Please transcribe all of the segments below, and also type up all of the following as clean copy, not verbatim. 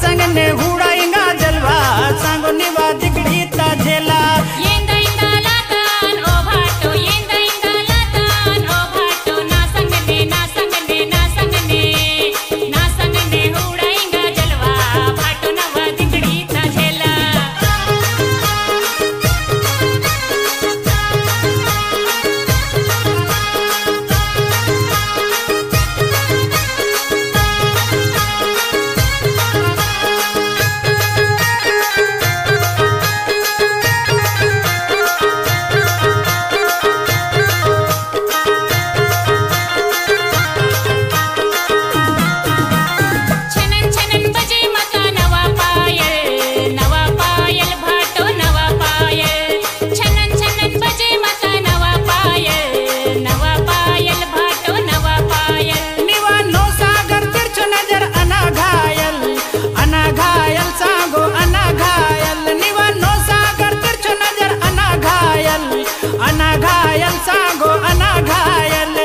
संगने हुडाईंगा जलवा सांगो निवा दिगड़ी ता झेला सांगो अना घायल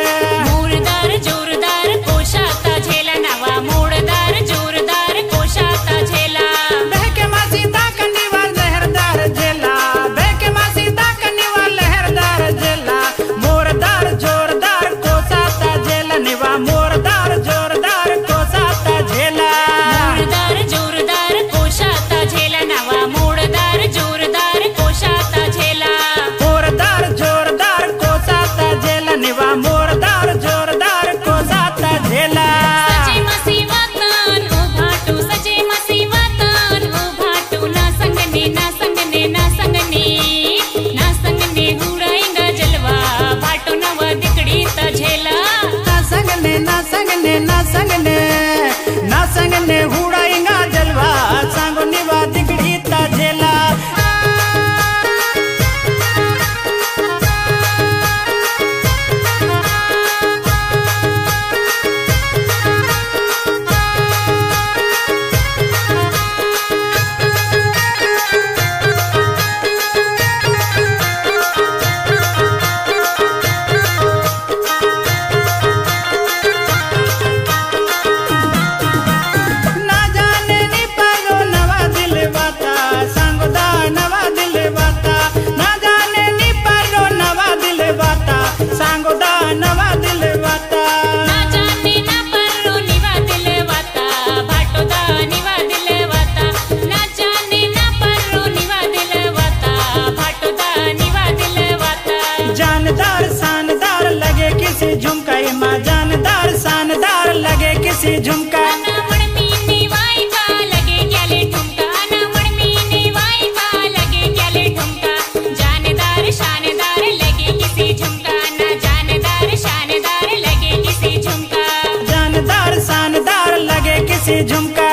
मूरदार जोरदार कोशाता झेला नवा मूरदार जोरदार कोशाता झेला बहके मासी दाकनीवा लहरदार झेला बहके मासी दाकनीवा लहरदार झेला मोरदार जोरदार कोशाता झेला निवा मोरदार जोरदार कोशाता झेला मूरदार जोरदार कोशाता झेला नवा मूरदार जोरदार कोशाता झेला मोरदार जोरदार निवा मोरदार जोरदार कोसाता झेला सजे मसी वातन उभाटू सजे मसी वातन उभाटू ना संगने ना संगने ना संगने ना संगने हुडाईंगा जलवा भाटो नवा दिकड़ी ता झेला ना संगने ना संगने ना संगने ना संगने हुडाईंगा जलवा सांगो निवा दिकड़ी ता झेला सांगो दा नवा दिल वाता ना जाने ना परो निवा दिल वाता भाटो दा निवा दिल वाता ना जाने ना परो निवा दिल वाता भाटो दा निवा दिल वाता जानदार शानदार लगे किसी झुमका माँ जानदार शानदार लगे किसी झुमका शानदार लगे किसी झुमका